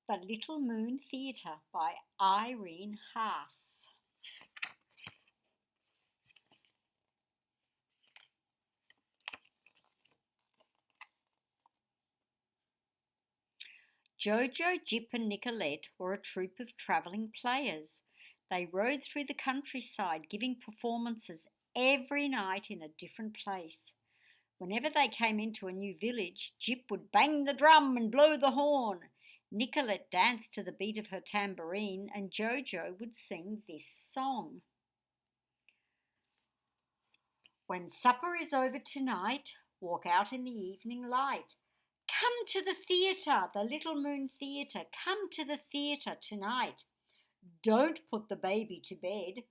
The Little Moon Theatre by Irene Haas. Jojo, Jip and Nicolette were a troupe of travelling players. They rode through the countryside, giving performances every night in a different place. Whenever they came into a new village, Jip would bang the drum and blow the horn. Nicolette danced to the beat of her tambourine, and Jojo would sing this song. When supper is over tonight, walk out in the evening light. Come to the theatre, the Little Moon Theatre. Come to the theatre tonight. Don't put the baby to bed.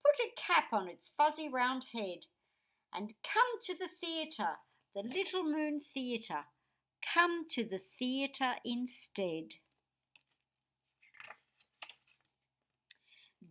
Put a cap on its fuzzy round head. And come to the theatre, the Little Moon Theatre. Come to the theatre instead.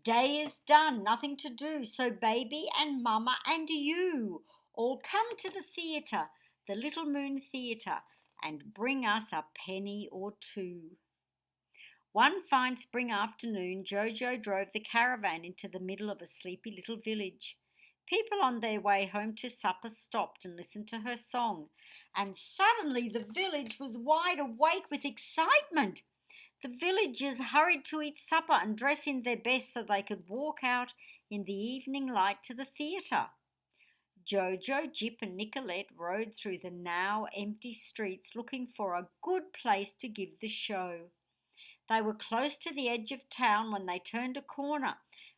Day is done, nothing to do, so baby and mama and you all come to the theatre, the Little Moon Theatre, and bring us a penny or two. One fine spring afternoon, Jojo drove the caravan into the middle of a sleepy little village. People on their way home to supper stopped and listened to her song, and suddenly the village was wide awake with excitement. The villagers hurried to eat supper and dress in their best so they could walk out in the evening light to the theatre. Jojo, Jip and Nicolette rode through the now empty streets looking for a good place to give the show. They were close to the edge of town when they turned a corner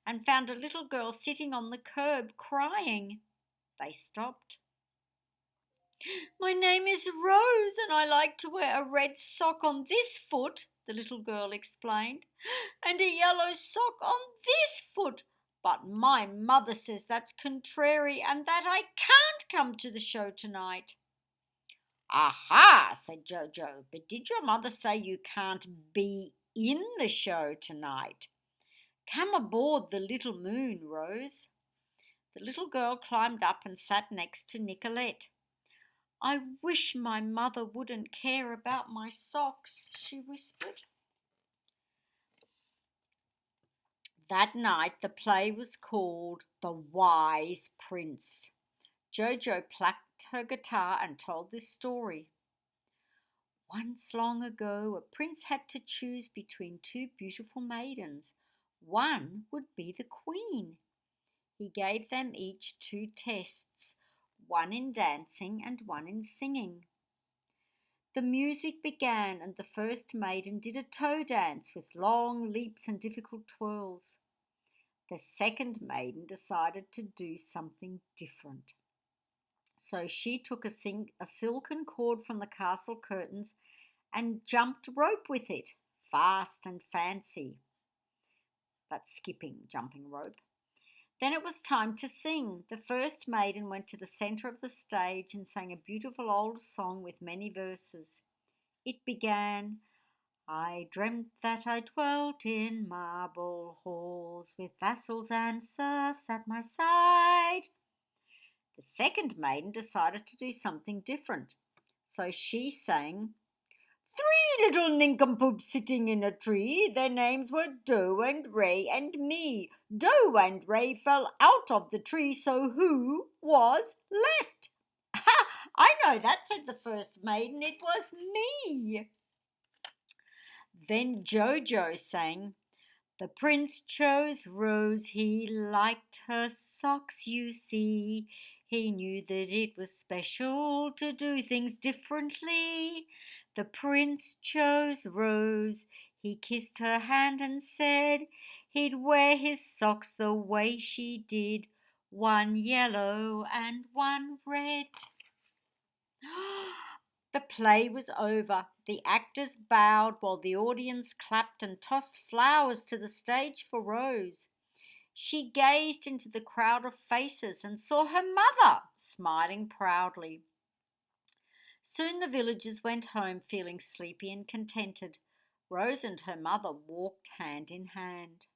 and found a little girl sitting on the curb crying. They stopped. "My name is Rose and I like to wear a red sock on this foot," the little girl explained, "and a yellow sock on this foot. But my mother says that's contrary and that I can't come to the show tonight." "Aha," said Jojo, "but did your mother say you can't be in the show tonight? Come aboard the Little Moon, Rose." The little girl climbed up and sat next to Nicolette. "I wish my mother wouldn't care about my socks," she whispered. That night the play was called The Wise Prince. Jojo plucked her guitar and told this story. Once long ago a prince had to choose between two beautiful maidens. One would be the queen. He gave them each 2 tests, one in dancing and one in singing. The music began and the first maiden did a toe dance with long leaps and difficult twirls. The second maiden decided to do something different. So she took a silken cord from the castle curtains and jumped rope with it, fast and fancy. That's skipping, jumping rope. Then it was time to sing. The first maiden went to the centre of the stage and sang a beautiful old song with many verses. It began, "I dreamt that I dwelt in marble halls with vassals and serfs at my side." The second maiden decided to do something different. So she sang, "3 little nincompoops sitting in a tree. Their names were Doe and Ray and me. Doe and Ray fell out of the tree, so who was left?" "Ha! I know that," said the first maiden. "It was me." Then Jojo sang, "The prince chose Rose. He liked her socks, you see. He knew that it was special to do things differently. The prince chose Rose. He kissed her hand and said he'd wear his socks the way she did, one yellow and one red." The play was over. The actors bowed while the audience clapped and tossed flowers to the stage for Rose. She gazed into the crowd of faces and saw her mother smiling proudly. Soon the villagers went home feeling sleepy and contented. Rose and her mother walked hand in hand.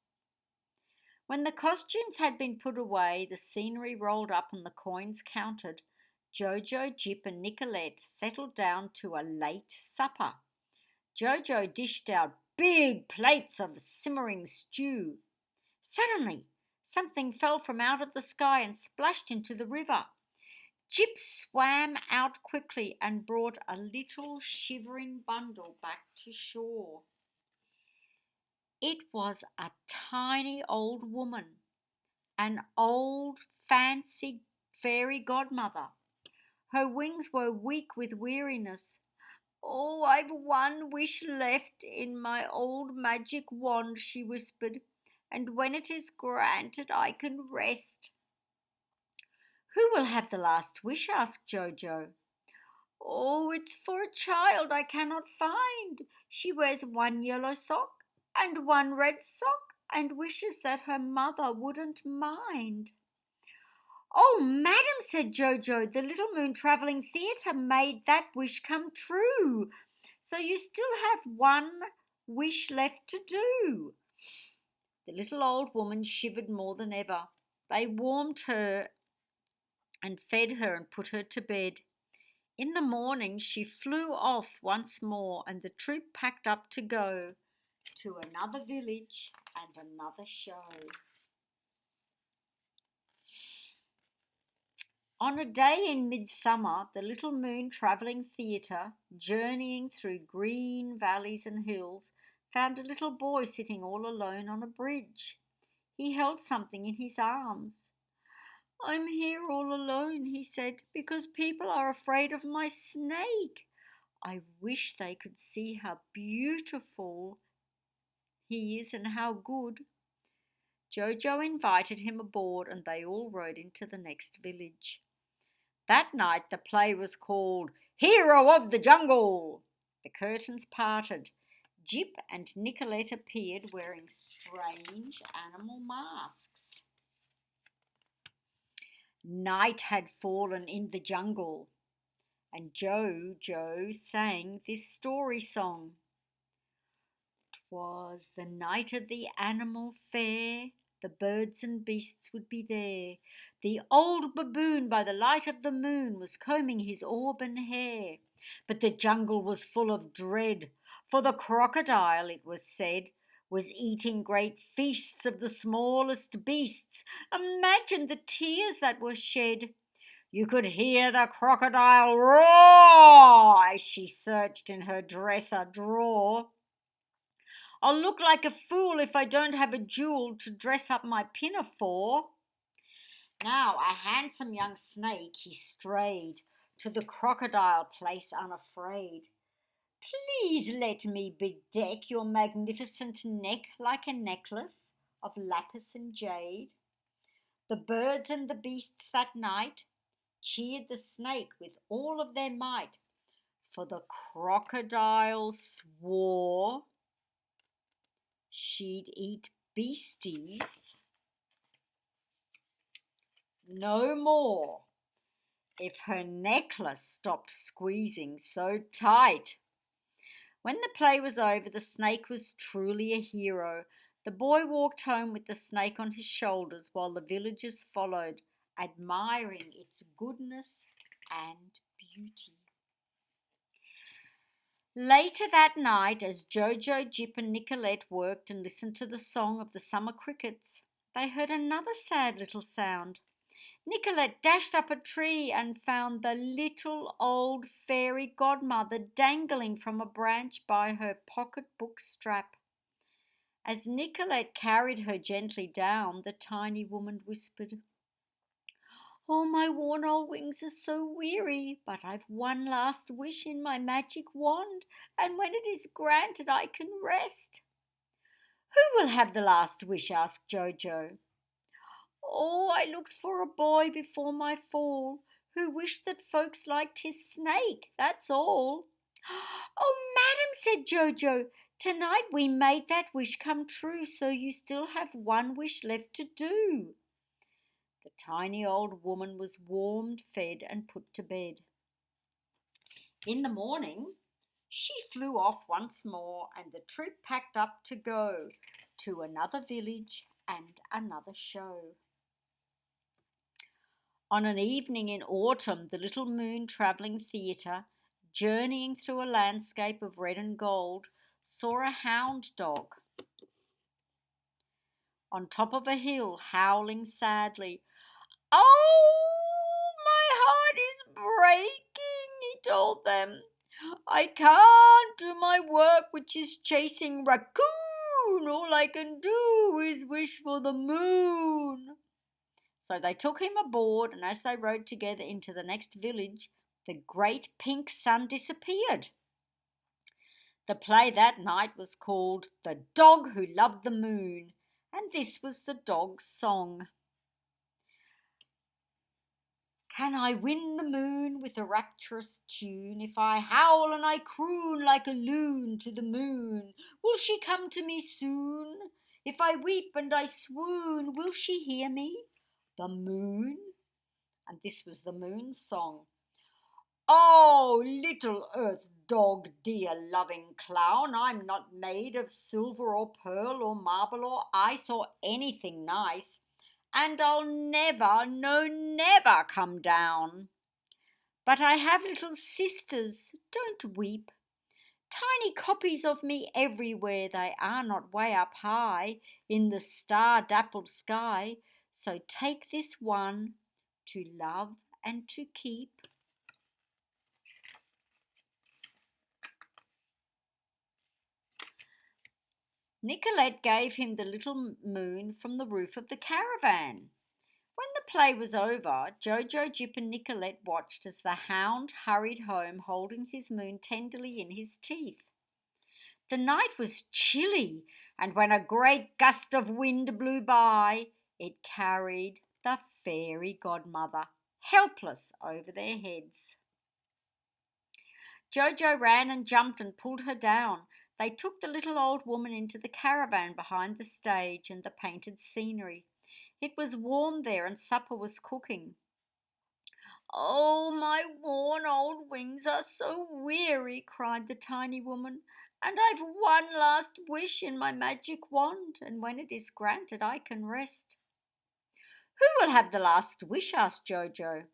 When the costumes had been put away, the scenery rolled up and the coins counted, Jojo, Jip and Nicolette settled down to a late supper. Jojo dished out big plates of simmering stew. Suddenly, something fell from out of the sky and splashed into the river. Jip swam out quickly and brought a little shivering bundle back to shore. It was a tiny old woman, an old fancy fairy godmother. Her wings were weak with weariness. "Oh, I've one wish left in my old magic wand," she whispered, "and when it is granted I can rest." "Who will have the last wish?" asked Jojo. "Oh, it's for a child I cannot find. She wears one yellow sock and one red sock and wishes that her mother wouldn't mind." "Oh, madam," said Jojo, "the Little Moon Travelling Theatre made that wish come true. So you still have one wish left to do." The little old woman shivered more than ever. They warmed her and fed her and put her to bed. In the morning she flew off once more, and the troop packed up to go to another village and another show. On a day in midsummer, the Little Moon Travelling Theatre, journeying through green valleys and hills, found a little boy sitting all alone on a bridge. He held something in his arms. "I'm here all alone," he said, "because people are afraid of my snake. I wish they could see how beautiful he is and how good." Jojo invited him aboard, and they all rode into the next village. That night the play was called Hero of the Jungle. The curtains parted. Jip and Nicolette appeared wearing strange animal masks. Night had fallen in the jungle, and Jojo sang this story song. "'Twas the night of the animal fair, the birds and beasts would be there. The old baboon by the light of the moon was combing his auburn hair. But the jungle was full of dread, for the crocodile, it was said, was eating great feasts of the smallest beasts. Imagine the tears that were shed. You could hear the crocodile roar as she searched in her dresser drawer. I'll look like a fool if I don't have a jewel to dress up my pinafore." Now a handsome young snake he strayed to the crocodile place unafraid. "Please let me bedeck your magnificent neck like a necklace of lapis and jade." The birds and the beasts that night cheered the snake with all of their might, for the crocodile swore she'd eat beasties no more if her necklace stopped squeezing so tight. When the play was over, the snake was truly a hero. The boy walked home with the snake on his shoulders while the villagers followed, admiring its goodness and beauty. Later that night, as Jojo, Jip and Nicolette worked and listened to the song of the summer crickets, they heard another sad little sound. Nicolette dashed up a tree and found the little old fairy godmother dangling from a branch by her pocketbook strap. As Nicolette carried her gently down, the tiny woman whispered, "Oh, my worn old wings are so weary, but I've one last wish in my magic wand, and when it is granted I can rest." "Who will have the last wish?" asked Jojo. "Oh, I looked for a boy before my fall, who wished that folks liked his snake, that's all." "Oh, madam," said Jojo, "tonight we made that wish come true, so you still have one wish left to do." The tiny old woman was warmed, fed, and put to bed. In the morning, she flew off once more, and the troop packed up to go to another village and another show. On an evening in autumn, the Little Moon Travelling Theatre, journeying through a landscape of red and gold, saw a hound dog on top of a hill howling sadly. "Oh, my heart is breaking," he told them. "I can't do my work, which is chasing raccoon. All I can do is wish for the moon." So they took him aboard, and as they rode together into the next village, the great pink sun disappeared. The play that night was called The Dog Who Loved the Moon, and this was the dog's song. "Can I win the moon with a rapturous tune? If I howl and I croon like a loon to the moon, will she come to me soon? If I weep and I swoon, will she hear me? The moon?" And this was the moon's song. "Oh, little earth dog, dear loving clown, I'm not made of silver or pearl or marble or ice or anything nice, and I'll never, no, never come down. But I have little sisters, don't weep, tiny copies of me everywhere. They are not way up high in the star-dappled sky, so take this one to love and to keep." Nicolette gave him the little moon from the roof of the caravan. When the play was over, Jojo, Jip and Nicolette watched as the hound hurried home holding his moon tenderly in his teeth. The night was chilly, and when a great gust of wind blew by, it carried the fairy godmother helpless over their heads. Jojo ran and jumped and pulled her down. They took the little old woman into the caravan behind the stage and the painted scenery. It was warm there and supper was cooking. "Oh, my worn old wings are so weary," cried the tiny woman, "and I've one last wish in my magic wand, and when it is granted I can rest." "Who will have the last wish?" asked Jojo.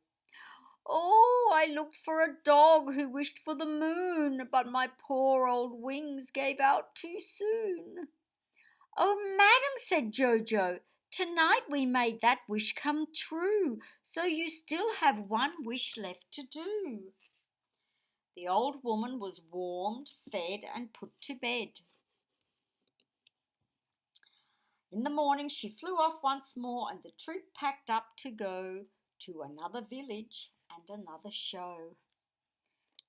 "Oh, I looked for a dog who wished for the moon, but my poor old wings gave out too soon." "Oh, madam," said Jojo, "tonight we made that wish come true, so you still have one wish left to do." The old woman was warmed, fed, and put to bed. In the morning she flew off once more, and the troop packed up to go to another village and another show.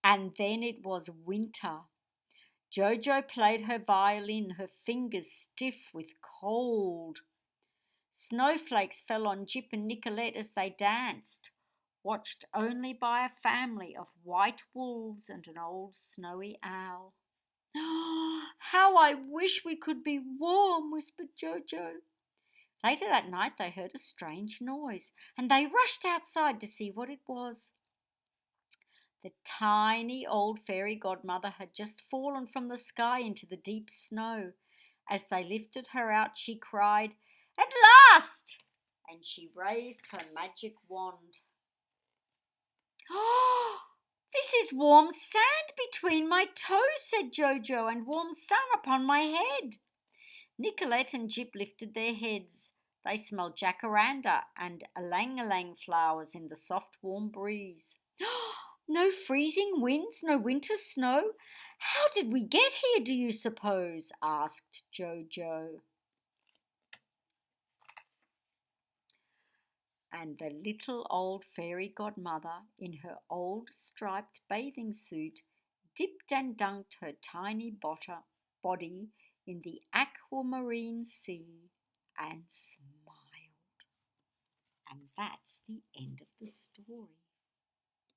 And then it was winter. Jojo played her violin, her fingers stiff with cold. Snowflakes fell on Jip and Nicolette as they danced, watched only by a family of white wolves and an old snowy owl. "How I wish we could be warm," whispered Jojo. Later that night they heard a strange noise, and they rushed outside to see what it was. The tiny old fairy godmother had just fallen from the sky into the deep snow. As they lifted her out, she cried, "At last!" and she raised her magic wand. "Oh, this is warm sand between my toes," said Jojo, "and warm sun upon my head." Nicolette and Jip lifted their heads. They smelled jacaranda and ylang-ylang flowers in the soft warm breeze. "No freezing winds, no winter snow? How did we get here, do you suppose?" asked Jojo. And the little old fairy godmother, in her old striped bathing suit, dipped and dunked her tiny body in the aquamarine sea and smiled. And that's the end of the story.